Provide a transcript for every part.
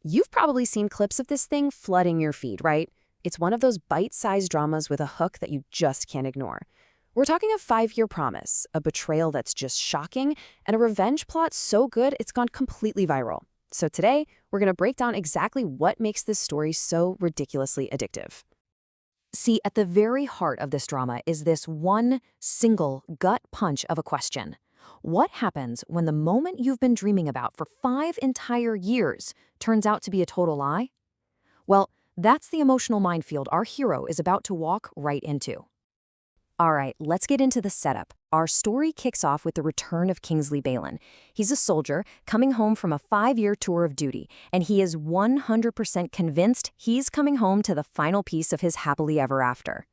You've probably seen clips of this thing flooding your feed, right? It's one of those bite-sized dramas with a hook that you just can't ignore. We're talking a 5-year promise, a betrayal that's just shocking, and a revenge plot so good it's gone completely viral. So today, we're going to break down exactly what makes this story so ridiculously addictive. See, at the very heart of this drama is this one single gut punch of a question. What happens when the moment you've been dreaming about for 5 entire years turns out to be a total lie? Well, that's the emotional minefield our hero is about to walk right into. All right, let's get into the setup. Our story kicks off with the return of Kingsley Balin. He's a soldier coming home from a 5-year tour of duty, and he is 100% convinced he's coming home to the final piece of his happily ever after.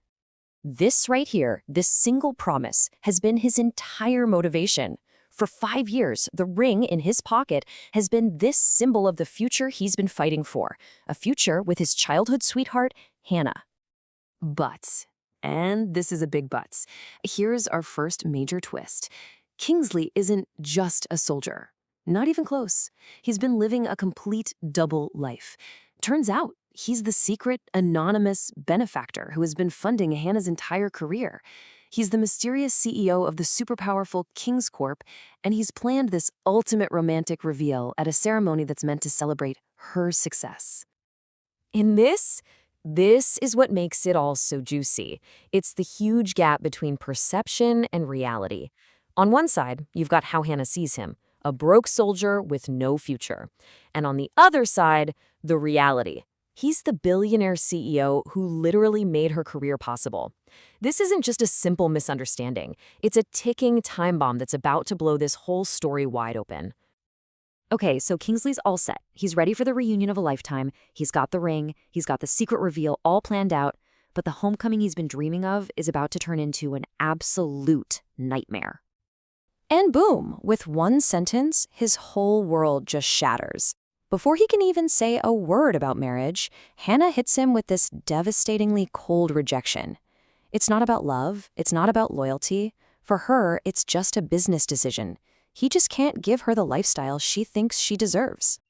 This right here, this single promise, has been his entire motivation. For 5 years, the ring in his pocket has been this symbol of the future he's been fighting for, a future with his childhood sweetheart, Hannah. But, and this is a big but, here's our first major twist. Kingsley isn't just a soldier. Not even close. He's been living a complete double life. Turns out, he's the secret, anonymous benefactor who has been funding Hannah's entire career. He's the mysterious CEO of the super-powerful Kings Corp, and he's planned this ultimate romantic reveal at a ceremony that's meant to celebrate her success. In this is what makes it all so juicy. It's the huge gap between perception and reality. On one side, you've got how Hannah sees him, a broke soldier with no future. And on the other side, the reality. He's the billionaire CEO who literally made her career possible. This isn't just a simple misunderstanding. It's a ticking time bomb that's about to blow this whole story wide open. Okay, so Kingsley's all set. He's ready for the reunion of a lifetime. He's got the ring. He's got the secret reveal all planned out. But the homecoming he's been dreaming of is about to turn into an absolute nightmare. And boom, with one sentence, his whole world just shatters. Before he can even say a word about marriage, Hannah hits him with this devastatingly cold rejection. It's not about love. It's not about loyalty. For her, it's just a business decision. He just can't give her the lifestyle she thinks she deserves.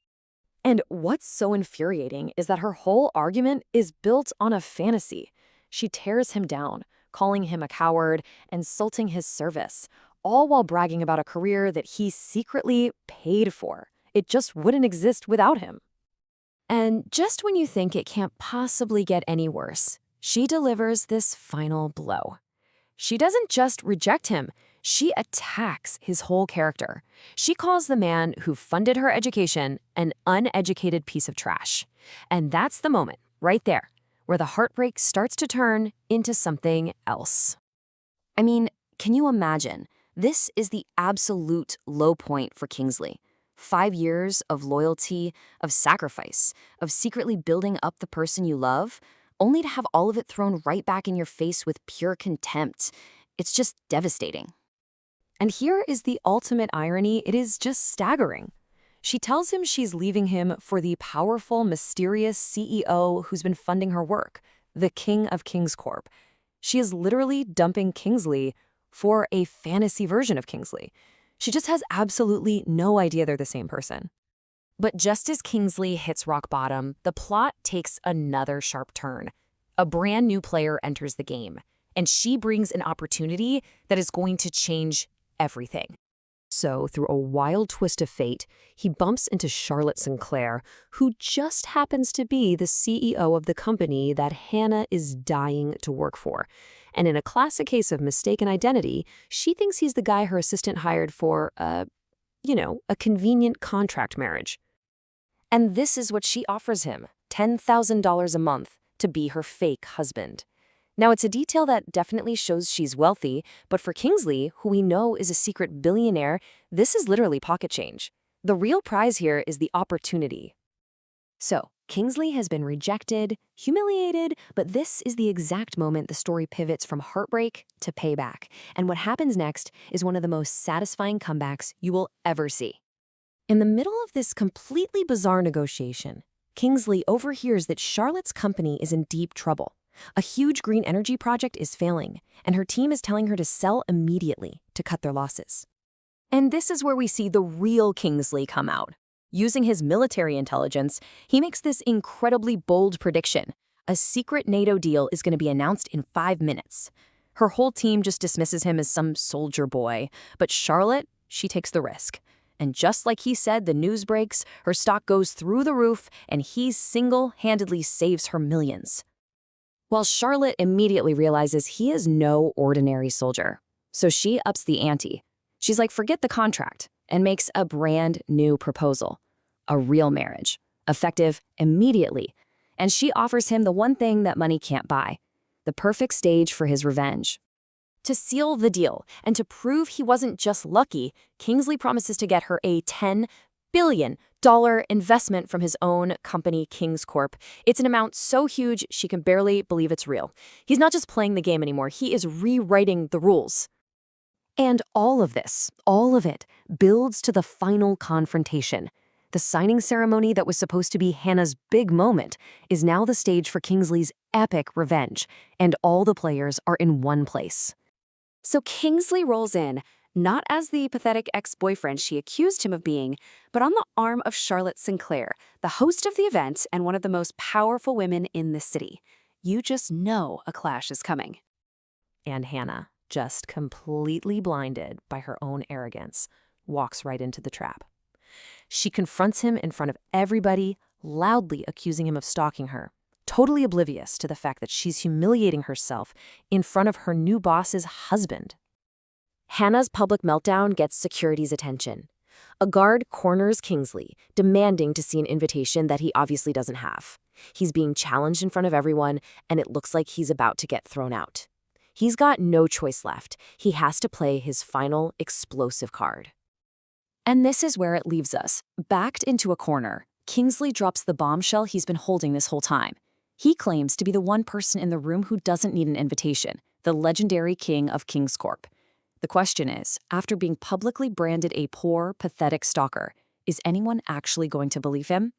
And what's so infuriating is that her whole argument is built on a fantasy. She tears him down, calling him a coward, insulting his service, all while bragging about a career that he secretly paid for. It just wouldn't exist without him. And just when you think it can't possibly get any worse, she delivers this final blow. She doesn't just reject him, she attacks his whole character. She calls the man who funded her education an uneducated piece of trash. And that's the moment, right there, where the heartbreak starts to turn into something else. I mean, can you imagine? This is the absolute low point for Kingsley. 5 years of loyalty, of sacrifice, of secretly building up the person you love, only to have all of it thrown right back in your face with pure contempt. It's just devastating. And here is the ultimate irony. It is just staggering. She tells him she's leaving him for the powerful, mysterious CEO who's been funding her work, the King of Kings Corp. She is literally dumping Kingsley for a fantasy version of Kingsley. She just has absolutely no idea they're the same person. But just as Kingsley hits rock bottom, the plot takes another sharp turn. A brand new player enters the game, and she brings an opportunity that is going to change everything. So, through a wild twist of fate, he bumps into Charlotte Sinclair, who just happens to be the CEO of the company that Hannah is dying to work for. And in a classic case of mistaken identity, she thinks he's the guy her assistant hired for, a convenient contract marriage. And this is what she offers him, $10,000 a month to be her fake husband. Now, it's a detail that definitely shows she's wealthy, but for Kingsley, who we know is a secret billionaire, this is literally pocket change. The real prize here is the opportunity. So, Kingsley has been rejected, humiliated, but this is the exact moment the story pivots from heartbreak to payback. And what happens next is one of the most satisfying comebacks you will ever see. In the middle of this completely bizarre negotiation, Kingsley overhears that Charlotte's company is in deep trouble. A huge green energy project is failing, and her team is telling her to sell immediately to cut their losses. And this is where we see the real Kingsley come out. Using his military intelligence, he makes this incredibly bold prediction. A secret NATO deal is going to be announced in 5 minutes. Her whole team just dismisses him as some soldier boy, but Charlotte, she takes the risk. And just like he said, the news breaks, her stock goes through the roof, and he single-handedly saves her millions. While Charlotte immediately realizes he is no ordinary soldier. So she ups the ante. She's like, forget the contract, and makes a brand new proposal. A real marriage, effective immediately. And she offers him the one thing that money can't buy, the perfect stage for his revenge. To seal the deal and to prove he wasn't just lucky, Kingsley promises to get her a $10 billion investment from his own company, Kings Corp. It's an amount so huge she can barely believe it's real. He's not just playing the game anymore, he is rewriting the rules. And all of it, builds to the final confrontation. The signing ceremony that was supposed to be Hannah's big moment is now the stage for Kingsley's epic revenge, and all the players are in one place. So Kingsley rolls in, not as the pathetic ex-boyfriend she accused him of being, but on the arm of Charlotte Sinclair, the host of the event and one of the most powerful women in the city. You just know a clash is coming. And Hannah, just completely blinded by her own arrogance, walks right into the trap. She confronts him in front of everybody, loudly accusing him of stalking her, totally oblivious to the fact that she's humiliating herself in front of her new boss's husband. Hannah's public meltdown gets security's attention. A guard corners Kingsley, demanding to see an invitation that he obviously doesn't have. He's being challenged in front of everyone, and it looks like he's about to get thrown out. He's got no choice left. He has to play his final explosive card. And this is where it leaves us. Backed into a corner, Kingsley drops the bombshell he's been holding this whole time. He claims to be the one person in the room who doesn't need an invitation, the legendary king of Kings Corp. The question is, after being publicly branded a poor, pathetic stalker, is anyone actually going to believe him?